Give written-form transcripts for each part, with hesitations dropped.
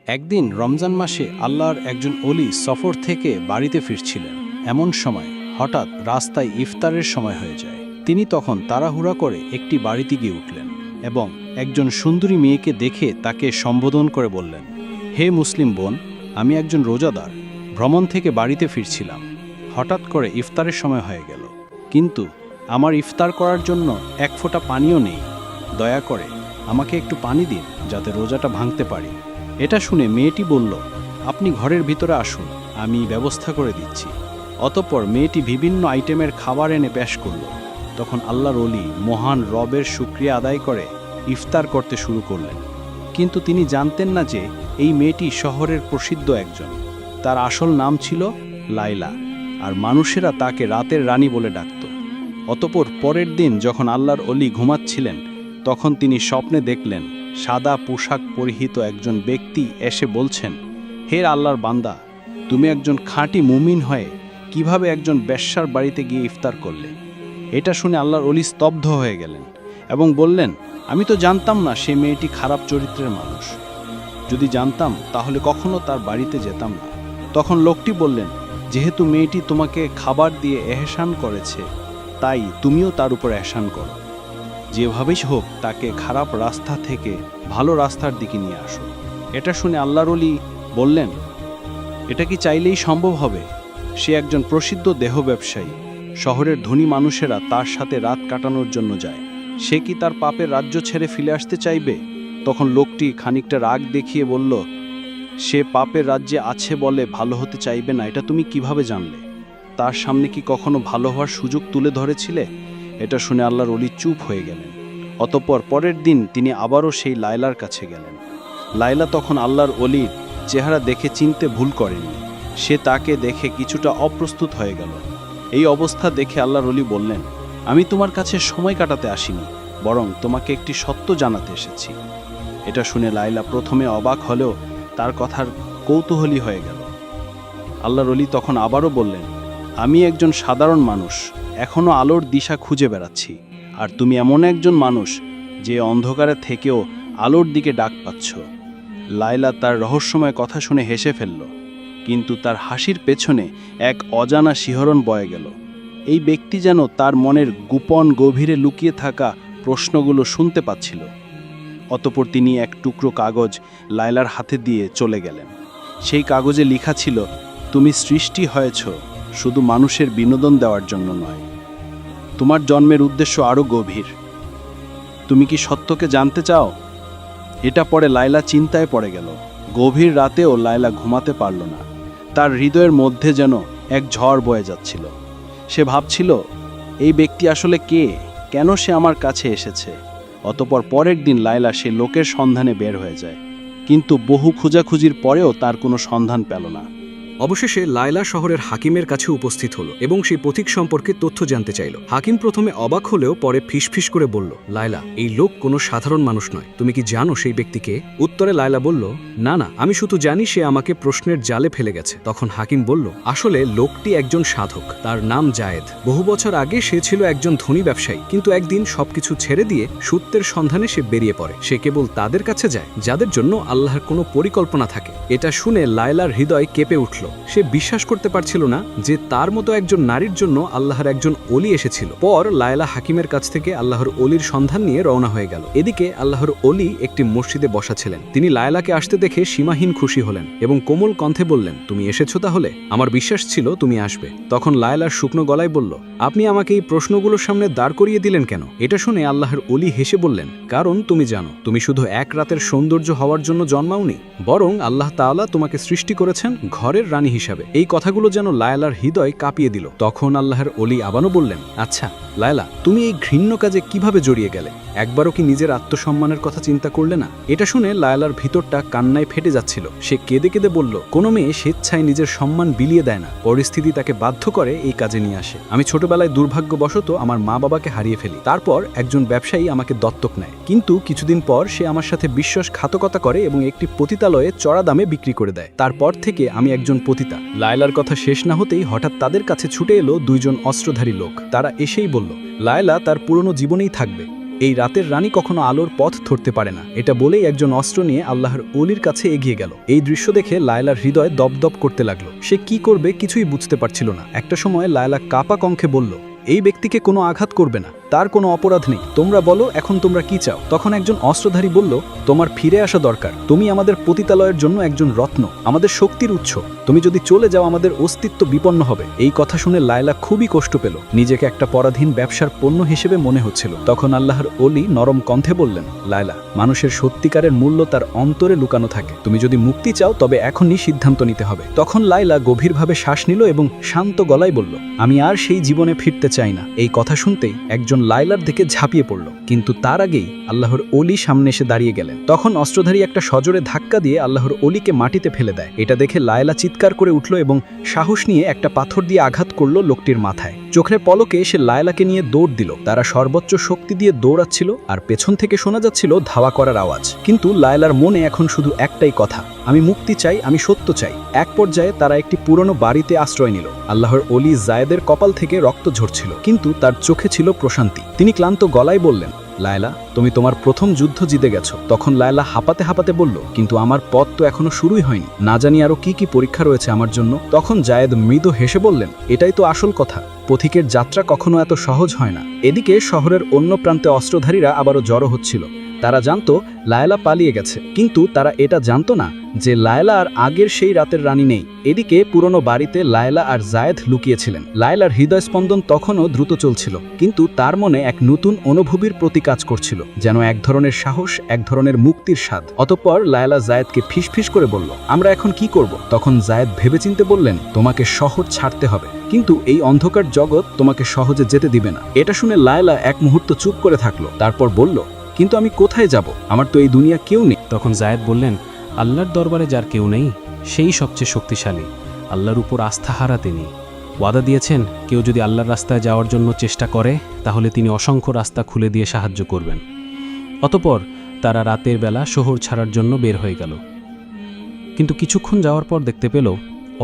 একদিন রমজান মাসে আল্লাহর একজন অলি সফর থেকে বাড়িতে ফিরছিলেন। এমন সময় হঠাৎ রাস্তায় ইফতারের সময় হয়ে যায়। তিনি তখন তাড়াহুড়া করে একটি বাড়িতে গিয়ে উঠলেন এবং একজন সুন্দরী মেয়েকে দেখে তাকে সম্বোধন করে বললেন, হে মুসলিম বোন, আমি একজন রোজাদার, ভ্রমণ থেকে বাড়িতে ফিরছিলাম। হঠাৎ করে ইফতারের সময় হয়ে গেল, কিন্তু আমার ইফতার করার জন্য এক ফোঁটা পানিও নেই। দয়া করে আমাকে একটু পানি দিন, যাতে রোজাটা ভাঙতে পারি। এটা শুনে মেয়েটি বলল, আপনি ঘরের ভিতরে আসুন, আমি ব্যবস্থা করে দিচ্ছি। অতঃপর মেয়েটি বিভিন্ন আইটেমের খাবার এনে পেশ করল। তখন আল্লাহর ওলি মহান রবের শুকরিয়া আদায় করে ইফতার করতে শুরু করলেন। কিন্তু তিনি জানতেন না যে এই মেয়েটি শহরের প্রসিদ্ধ একজন। তার আসল নাম ছিল লাইলা, আর মানুষেরা তাকে রাতের রানী বলে ডাকত। অতঃপর পরের দিন যখন আল্লাহর ওলি ঘুমাচ্ছিলেন, তখন তিনি স্বপ্নে দেখলেন সাদা পোশাক পরিহিত একজন ব্যক্তি এসে বলছেন, হে আল্লাহর বান্দা, তুমি একজন খাঁটি মুমিন হয়ে কিভাবে একজন বেশ্যার বাড়িতে গিয়ে ইফতার করলে? এটা শুনে আল্লাহর ওলি স্তব্ধ হয়ে গেলেন এবং বললেন, আমি তো জানতাম না সে মেয়েটি খারাপ চরিত্রের মানুষ। যদি জানতাম তাহলে কখনো তার বাড়িতে যেতাম না। তখন লোকটি বললেন, যেহেতু মেয়েটি তোমাকে খাবার দিয়ে এহসান করেছে, তাই তুমিও তার উপর এহসান করো। যেভাবেই হোক তাকে খারাপ রাস্তা থেকে ভালো রাস্তার দিকে নিয়ে আসো। এটা শুনে আল্লাহর ওলি বললেন, এটা কি চাইলেই সম্ভব হবে? সে একজন প্রসিদ্ধ দেহ ব্যবসায়ী, শহরের ধনী মানুষেরা তার সাথে রাত কাটানোর জন্য যায়। সে কি তার পাপের রাজ্য ছেড়ে ফিরে আসতে চাইবে? তখন লোকটি খানিকটা রাগ দেখিয়ে বলল, সে পাপের রাজ্যে আছে বলে ভালো হতে চাইবে না, এটা তুমি কিভাবে জানলে? তার সামনে কি কখনো ভালো হওয়ার সুযোগ তুলে ধরেছিলে? এটা শুনে আল্লাহর ওলি চুপ হয়ে গেলেন। অতঃপর পরের দিন তিনি আবারও সেই লায়লার কাছে গেলেন। লায়লা তখন আল্লাহর ওলির চেহারা দেখে চিনতে ভুল করেনি। সে তাকে দেখে কিছুটা অপ্রস্তুত হয়ে গেল। এই অবস্থা দেখে আল্লাহর ওলি বললেন, আমি তোমার কাছে সময় কাটাতে আসিনি, বরং তোমাকে একটি সত্য জানাতে এসেছি। এটা শুনে লায়লা প্রথমে অবাক হলেও তার কথার কৌতূহলী হয়ে গেল। আল্লাহর ওলি তখন আবারও বললেন, আমি একজন সাধারণ মানুষ, এখনও আলোর দিশা খুঁজে বেড়াচ্ছি, আর তুমি এমন একজন মানুষ যে অন্ধকারে থেকেও আলোর দিকে ডাক পাচ্ছ। লায়লা তার রহস্যময় কথা শুনে হেসে ফেলল, কিন্তু তার হাসির পেছনে এক অজানা শিহরণ বয়ে গেল। এই ব্যক্তি যেন তার মনের গোপন গভীরে লুকিয়ে থাকা প্রশ্নগুলো শুনতে পাচ্ছিল। অতঃপর তিনি এক টুকরো কাগজ লায়লার হাতে দিয়ে চলে গেলেন। সেই কাগজে লেখা ছিল, তুমি সৃষ্টি হয়েছ শুধু মানুষের বিনোদন দেওয়ার জন্য নয়, তোমার জন্মের উদ্দেশ্য আরও গভীর। তুমি কি সত্যকে জানতে চাও? এটা পড়ে লায়লা চিন্তায় পড়ে গেল। গভীর রাতেও লায়লা ঘুমাতে পারল না। তার হৃদয়ের মধ্যে যেন এক ঝড় বয়ে যাচ্ছিল। সে ভাবছিল, এই ব্যক্তি আসলে কে? কেন সে আমার কাছে এসেছে? অতঃপর পরের দিন লায়লা সে লোকের সন্ধানে বের হয়ে যায়, কিন্তু বহু খোঁজাখুঁজির পরেও তার কোনো সন্ধান পেল না। অবশেষে লায়লা শহরের হাকিমের কাছে উপস্থিত হলো এবং সেই পথিক সম্পর্কে তথ্য জানতে চাইল। হাকিম প্রথমে অবাক হলেও পরে ফিসফিস করে বলল, লায়লা, এই লোক কোনো সাধারণ মানুষ নয়। তুমি কি জানো সেই ব্যক্তিকে? উত্তরে লায়লা বলল, না না, আমি শুধু জানি সে আমাকে প্রশ্নের জালে ফেলে গেছে। তখন হাকিম বলল, আসলে লোকটি একজন সাধক, তার নাম জায়েদ। বহু বছর আগে সে ছিল একজন ধনী ব্যবসায়ী, কিন্তু একদিন সবকিছু ছেড়ে দিয়ে সত্যের সন্ধানে সে বেরিয়ে পড়ে। সে কেবল তাদের কাছে যায় যাদের জন্য আল্লাহর কোনো পরিকল্পনা থাকে। এটা শুনে লায়লার হৃদয় কেঁপে উঠল। সে বিশ্বাস করতে পারছিল না যে তার মতো একজন নারীর জন্য আল্লাহর একজন ওলি এসেছিল। পর লায়লা হাকিমের কাছ থেকে আল্লাহর ওলির সন্ধান নিয়ে রওনা হয়ে গেল। এদিকে আল্লাহর ওলি একটি মসজিদে বসা ছিলেন। তিনি লায়লাকে আসতে দেখে সীমাহীন খুশি হলেন এবং কোমল কণ্ঠে বললেন, তুমি এসেছো তাহলে? আমার বিশ্বাস ছিল তুমি আসবে। তখন লায়লার শুকনো গলায় বলল, আপনি আমাকে এই প্রশ্নগুলোর সামনে দাঁড় করিয়ে দিলেন কেন? এটা শুনে আল্লাহর ওলি হেসে বললেন, কারণ তুমি জানো, তুমি শুধু এক রাতের সৌন্দর্য হওয়ার জন্য জন্মাওনি, বরং আল্লাহ তাআলা তোমাকে সৃষ্টি করেছেন ঘরের রানী হিসাবে। এই কথাগুলো যেন লায়লার হৃদয় কাঁপিয়ে দিল। তখন আল্লাহর ওলি আবারও বললেন, আচ্ছা লায়লা, তুমি এই ঘৃণ্য কাজে কিভাবে জড়িয়ে গেলে? একবারও কি নিজের আত্মসম্মানের কথা চিন্তা করলে না? এটা শুনে লায়লার ভিতরটা কান্নায় ফেটে যাচ্ছিল। সে কেঁদে কেঁদে বলল, কোনো মেয়ে স্বেচ্ছায় নিজের সম্মান বিলিয়ে দেয় না, পরিস্থিতি তাকে বাধ্য করে এই কাজে নিয়ে আসে। আমি ছোটবেলায় দুর্ভাগ্যবশত আমার মা বাবাকে হারিয়ে ফেলি। তারপর একজন ব্যবসায়ী আমাকে দত্তক নেয়, কিন্তু কিছুদিন পর সে আমার সাথে বিশ্বাসঘাতকতা করে এবং একটি পতিতালয়ে চড়া দামে বিক্রি করে দেয়। তারপর থেকে আমি একজন পতিতা। লায়লার কথা শেষ না হতেই হঠাৎ তাদের কাছে ছুটে এলো দুইজন অস্ত্রধারী লোক। তারা এসেই বলল, লায়লা তার পুরনো জীবনেই থাকবে। এই রাতের রানী কখনো আলোর পথ ধরতে পারে না। এটা বলেই একজন অস্ত্র নিয়ে আল্লাহর অলির কাছে এগিয়ে গেল। এই দৃশ্য দেখে লায়লার হৃদয় দপদপ করতে লাগলো। সে কি করবে কিছুই বুঝতে পারছিল না। একটা সময় লায়লা কাপা কণ্ঠে বলল, এই ব্যক্তিকে কোনো আঘাত করবে না, তার কোনো অপরাধ নেই, তোমরা বলো এখন তোমরা কি চাও। তখন একজন অস্ত্রধারী বলল, তোমার ফিরে আসা দরকার, তুমি আমাদের পতিতালয়ের জন্য একজন রত্ন, আমাদের শক্তির উৎস, তুমি যদি চলে যাও আমাদের অস্তিত্ব বিপন্ন হবে। এই কথা শুনে লায়লা খুবই কষ্ট পেল, নিজেকে একটা পরাধীন ব্যবসার পণ্য হিসেবে মনে হচ্ছিল। তখন আল্লাহর অলি নরম কণ্ঠে বললেন, লায়লা, মানুষের সত্যিকারের মূল্য তার অন্তরে লুকানো থাকে, তুমি যদি মুক্তি চাও তবে এখনই সিদ্ধান্ত নিতে হবে। তখন লায়লা গভীরভাবে শ্বাস নিল এবং শান্ত গলায় বলল, আমি আর সেই জীবনে ফিরতে চাই না। এই কথা শুনতেই একজন লায়লার দিকে ঝাঁপিয়ে পড়ল, কিন্তু তার আগেই আল্লাহর অলি সামনে এসে দাঁড়িয়ে গেলেন। তখন অস্ত্রধারী একটা সজোরে ধাক্কা দিয়ে আল্লাহর অলিকে মাটিতে ফেলে দেয়। এটা দেখে লায়লা চিৎকার করে উঠল এবং সাহস নিয়ে একটা পাথর দিয়ে আঘাত করলো লোকটির মাথায়। চোখের পলকে সে লায়লাকে নিয়ে দৌড় দিল। তারা সর্বোচ্চ শক্তি দিয়ে দৌড়াচ্ছিল আর পেছন থেকে শোনা যাচ্ছিল ধাওয়া করার আওয়াজ। কিন্তু লায়লার মনে এখন শুধু একটাই কথা, আমি মুক্তি চাই, আমি সত্য চাই। এক পর্যায়ে তারা একটি পুরনো বাড়িতে আশ্রয় নিল। আল্লাহর অলি জায়েদের কপাল থেকে রক্ত ঝরছিল, কিন্তু তার চোখে ছিল প্রশান্তি। তিনি ক্লান্ত গলায় বললেন, লায়লা, তুমি তোমার প্রথম যুদ্ধ জিতে গেছো। তখন লায়লা হাঁপাতে হাঁপাতে বলল, কিন্তু আমার পথ তো এখনো শুরুই হয়নি, না জানি আরো কি কি পরীক্ষা রয়েছে আমার জন্য। তখন জায়েদ মৃদু হেসে বললেন, এটাই তো আসল কথা, পথিকের যাত্রা কখনো এত সহজ হয় না। এদিকে শহরের অন্য প্রান্তে অস্ত্রধারীরা আবারও জড়ো হচ্ছিল। তারা জানতো লায়লা পালিয়ে গেছে, কিন্তু তারা এটা জানতো না যে লায়লা আর আগের সেই রাতের রানী নেই। এদিকে পুরনো বাড়িতে লায়লা আর জায়েদ লুকিয়েছিলেন। লায়লার হৃদয়স্পন্দন তখনও দ্রুত চলছিল, কিন্তু তার মনে এক নতুন অনুভূতির প্রতি কাজ করছিল, যেন এক ধরনের সাহস, এক ধরনের মুক্তির স্বাদ। অতঃপর লায়লা জায়েদকে ফিসফিস করে বলল, আমরা এখন কি করব? তখন জায়েদ ভেবেচিন্তে বললেন, তোমাকে শহর ছাড়তে হবে, কিন্তু এই অন্ধকার জগৎ তোমাকে সহজে যেতে দিবে না। এটা শুনে লায়লা এক মুহূর্ত চুপ করে থাকলো, তারপর বলল, কিন্তু আমি কোথায় যাব? আমার তো এই দুনিয়া কেউ নেই। তখন জায়েদ বললেন, আল্লাহর দরবারে যার কেউ নেই সেই সবচেয়ে শক্তিশালী। আল্লাহর উপর আস্থা হারা তিনি। ওয়াদা দিয়েছেন, কেউ যদি আল্লাহর রাস্তায় যাওয়ার জন্য চেষ্টা করে তাহলে তিনি অসংখ্য রাস্তা খুলে দিয়ে সাহায্য করবেন। অতঃপর তারা রাতের বেলা শহর ছাড়ার জন্য বের হয়ে গেল। কিন্তু কিছুক্ষণ যাওয়ার পর দেখতে পেল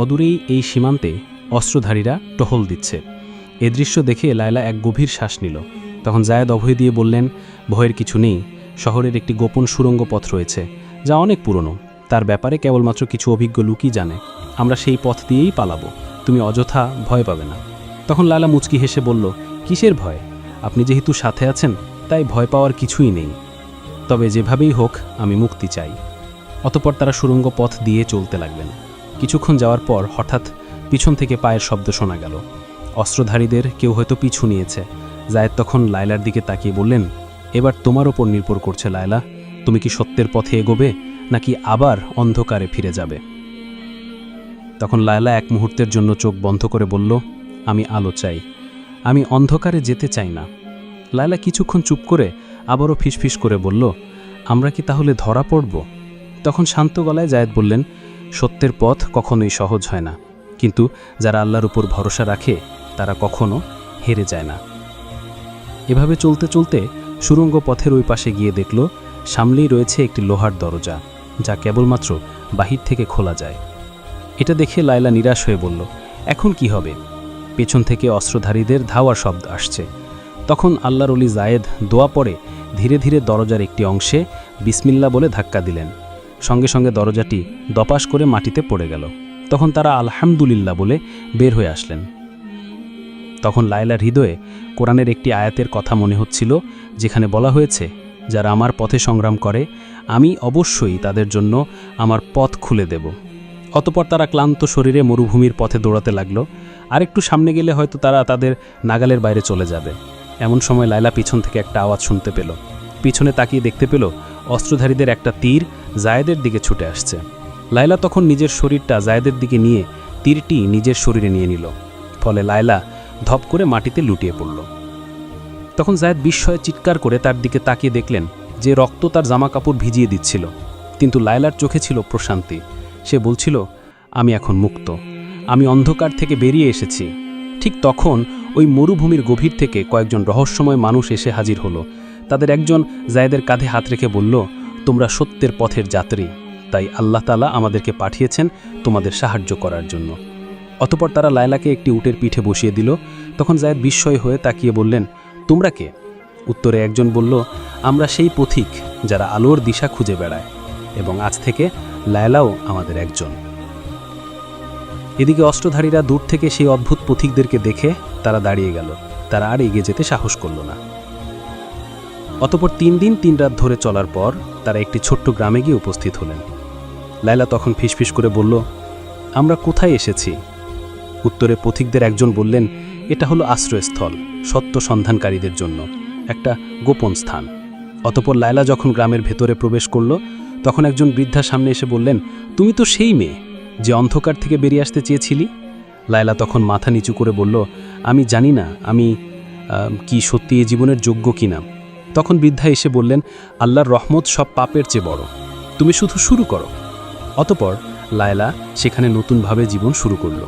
অদূরেই এই সীমান্তে অস্ত্রধারীরা টহল দিচ্ছে। এ দৃশ্য দেখে লায়লা এক গভীর শ্বাস নিল। তখন জায়েদ অভয় দিয়ে বললেন, ভয়ের কিছু নেই, শহরের একটি গোপন সুড়ঙ্গ পথ রয়েছে যা অনেক পুরনো, তার ব্যাপারে কেবলমাত্র কিছু অভিজ্ঞ লোকই জানে। আমরা সেই পথ দিয়েই পালাবো, তুমি অযথা ভয় পাবে না। তখন লায়লা মুচকি হেসে বলল, কিসের ভয়? আপনি যেহেতু সাথে আছেন তাই ভয় পাওয়ার কিছুই নেই, তবে যেভাবেই হোক আমি মুক্তি চাই। অতঃপর তারা সুড়ঙ্গ পথ দিয়ে চলতে লাগলেন। কিছুক্ষণ যাওয়ার পর হঠাৎ পিছন থেকে পায়ের শব্দ শোনা গেল। অস্ত্রধারীদের কেউ হয়তো পিছু নিয়েছে। জায়েদ তখন লায়লার দিকে তাকিয়ে বললেন, এবার তোমার ওপর নির্ভর করছে লায়লা, তুমি কি সত্যের পথে এগোবে নাকি আবার অন্ধকারে ফিরে যাবে? তখন লায়লা এক মুহূর্তের জন্য চোখ বন্ধ করে বলল, আমি আলো চাই, আমি অন্ধকারে যেতে চাই না। লায়লা কিছুক্ষণ চুপ করে আবারও ফিসফিস করে বলল, আমরা কি তাহলে ধরা পড়ব? তখন শান্ত গলায় জায়েদ বললেন, সত্যের পথ কখনোই সহজ হয় না, কিন্তু যারা আল্লাহর উপর ভরসা রাখে তারা কখনো হেরে যায় না। এভাবে চলতে চলতে সুড়ঙ্গ পথের ওই পাশে গিয়ে দেখল সামনেই রয়েছে একটি লোহার দরজা, যা কেবলমাত্র বাহির থেকে খোলা যায়। এটা দেখে লায়লা নিরাশ হয়ে বলল, এখন কি হবে? পেছন থেকে অস্ত্রধারীদের ধাওয়ার শব্দ আসছে। তখন আল্লাহর ওলি জায়েদ দোয়া পড়ে ধীরে ধীরে দরজার একটি অংশে বিসমিল্লাহ বলে ধাক্কা দিলেন। সঙ্গে সঙ্গে দরজাটি দপাস করে মাটিতে পড়ে গেল। তখন তারা আলহামদুলিল্লাহ বলে বের হয়ে আসলেন। তখন লায়লার হৃদয়ে কোরআনের একটি আয়াতের কথা মনে হচ্ছিল, যেখানে বলা হয়েছে, যারা আমার পথে সংগ্রাম করে আমি অবশ্যই তাদের জন্য আমার পথ খুলে দেব। অতঃপর তারা ক্লান্ত শরীরে মরুভূমির পথে দৌড়াতে লাগল। আরেকটু সামনে গেলে হয়তো তারা তাদের নাগালের বাইরে চলে যাবে। এমন সময় লায়লা পিছন থেকে একটা আওয়াজ শুনতে পেল। পিছনে তাকিয়ে দেখতে পেল অস্ত্রধারীদের একটা তীর জায়েদের দিকে ছুটে আসছে। লায়লা তখন নিজের শরীরটা জায়েদের দিকে নিয়ে তীরটি নিজের শরীরে নিয়ে নিল। ফলে লায়লা ধপ করে মাটিতে লুটিয়ে পড়ল। তখন জায়েদ বিস্ময়ে চিৎকার করে তার দিকে তাকিয়ে দেখলেন যে রক্ত তার জামা কাপড় ভিজিয়ে দিচ্ছিল, কিন্তু লায়লার চোখে ছিল প্রশান্তি। সে বলছিল, আমি এখন মুক্ত, আমি অন্ধকার থেকে বেরিয়ে এসেছি। ঠিক তখন ওই মরুভূমির গভীর থেকে কয়েকজন রহস্যময় মানুষ এসে হাজির হলো। তাদের একজন জায়েদের কাঁধে হাত রেখে বলল, তোমরা সত্যের পথের যাত্রী, তাই আল্লাহ তাআলা আমাদেরকে পাঠিয়েছেন তোমাদের সাহায্য করার জন্য। অতঃপর তারা লায়লাকে একটি উটের পিঠে বসিয়ে দিল। তখন জায়েদ বিস্ময় হয়ে তাকিয়ে বললেন, তোমরা কে? উত্তরে একজন বলল, আমরা সেই পথিক যারা আলোর দিশা খুঁজে বেড়ায়, এবং আজ থেকে লায়লাও আমাদের একজন। এদিকে অস্ত্রধারীরা দূর থেকে সেই অদ্ভুত পথিকদেরকে দেখে তারা দাঁড়িয়ে গেল। তারা আর এগিয়ে যেতে সাহস করল না। অতঃপর 3 দিন 3 রাত ধরে চলার পর তারা একটি ছোট্ট গ্রামে গিয়ে উপস্থিত হলেন। লায়লা তখন ফিসফিস করে বলল, আমরা কোথায় এসেছি? উত্তরে পথিকদের একজন বললেন, এটা হলো আশ্রয়স্থল, সত্য সন্ধানকারীদের জন্য একটা গোপন স্থান। অতঃপর লায়লা যখন গ্রামের ভেতরে প্রবেশ করল, তখন একজন বৃদ্ধা সামনে এসে বললেন, তুমি তো সেই মেয়ে যে অন্ধকার থেকে বেরিয়ে আসতে চেয়েছিলি। লায়লা তখন মাথা নিচু করে বলল, আমি জানি না আমি কি সত্যি এই জীবনের যোগ্য কিনা। তখন বৃদ্ধা এসে বললেন, আল্লাহর রহমত সব পাপের চেয়ে বড়, তুমি শুধু শুরু করো। অতঃপর লায়লা সেখানে নতুনভাবে জীবন শুরু করল।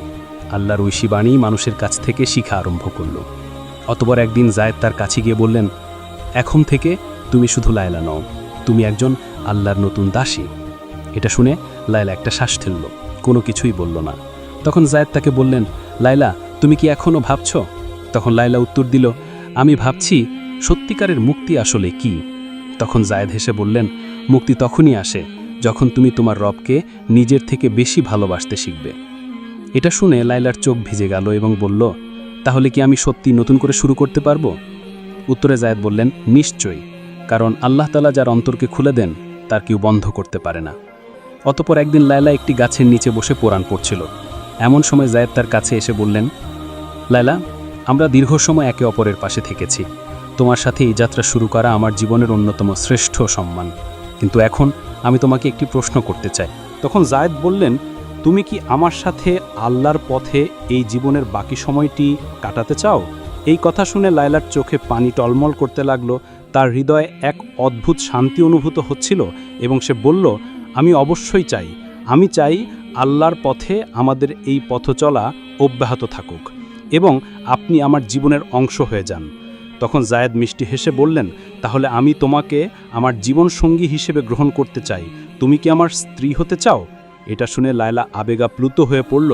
আল্লাহর ঐশী বাণী মানুষের কাছ থেকে শিখা আরম্ভ করল। অতঃপর একদিন জায়েদ তার কাছে গিয়ে বললেন, এখন থেকে তুমি শুধু লায়লা নও, তুমি একজন আল্লাহর নতুন দাসী। এটা শুনে লায়লা একটা শ্বাস ঠেলল, কোনো কিছুই বলল না। তখন জায়েদ তাকে বললেন, লায়লা তুমি কি এখনও ভাবছ? তখন লায়লা উত্তর দিল, আমি ভাবছি সত্যিকারের মুক্তি আসলে কি। তখন জায়েদ হেসে বললেন, মুক্তি তখনই আসে যখন তুমি তোমার রবকে নিজের থেকে বেশি ভালোবাসতে শিখবে। এটা শুনে লায়লার চোখ ভিজে গেল এবং বলল, তাহলে কি আমি সত্যি নতুন করে শুরু করতে পারবো? উত্তরে জায়েদ বললেন, নিশ্চয়ই, কারণ আল্লাহ তাআলা যার অন্তরকে খুলে দেন তার কেউ বন্ধ করতে পারে না। অতঃপর একদিন লায়লা একটি গাছের নিচে বসে কোরআন পড়ছিল। এমন সময় জায়েদ তার কাছে এসে বললেন, লায়লা, আমরা দীর্ঘ সময় একে অপরের পাশে থেকেছি। তোমার সাথে এই যাত্রা শুরু করা আমার জীবনের অন্যতম শ্রেষ্ঠ সম্মান, কিন্তু এখন আমি তোমাকে একটি প্রশ্ন করতে চাই। তখন জায়েদ বললেন, তুমি কি আমার সাথে আল্লাহর পথে এই জীবনের বাকি সময়টি কাটাতে চাও? এই কথা শুনে লায়লার চোখে পানি টলমল করতে লাগলো। তার হৃদয়ে এক অদ্ভুত শান্তি অনুভূত হচ্ছিল এবং সে বলল, আমি অবশ্যই চাই। আমি চাই আল্লাহর পথে আমাদের এই পথ চলা অব্যাহত থাকুক এবং আপনি আমার জীবনের অংশ হয়ে যান। তখন জায়েদ মিষ্টি হেসে বললেন, তাহলে আমি তোমাকে আমার জীবনসঙ্গী হিসেবে গ্রহণ করতে চাই। তুমি কি আমার স্ত্রী হতে চাও? এটা শুনে লায়লা আবেগাপ্লুত হয়ে পড়ল।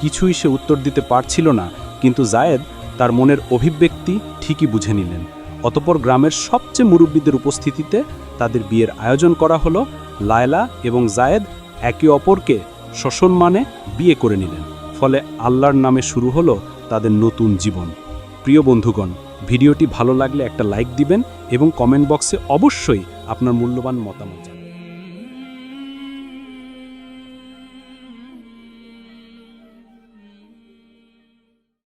কিছুই সে উত্তর দিতে পারছিল না, কিন্তু জায়েদ তার মনের অভিব্যক্তি ঠিকই বুঝে নিলেন। অতঃপর গ্রামের সবচেয়ে মুরব্বীদের উপস্থিতিতে তাদের বিয়ের আয়োজন করা হলো। লায়লা এবং জায়েদ একে অপরকে সসম্মানে বিয়ে করে নিলেন। ফলে আল্লাহর নামে শুরু হলো তাদের নতুন জীবন। প্রিয় বন্ধুগণ, ভিডিওটি ভালো লাগলে একটা লাইক দিবেন এবং কমেন্ট বক্সে অবশ্যই আপনার মূল্যবান মতামত জানাবেন।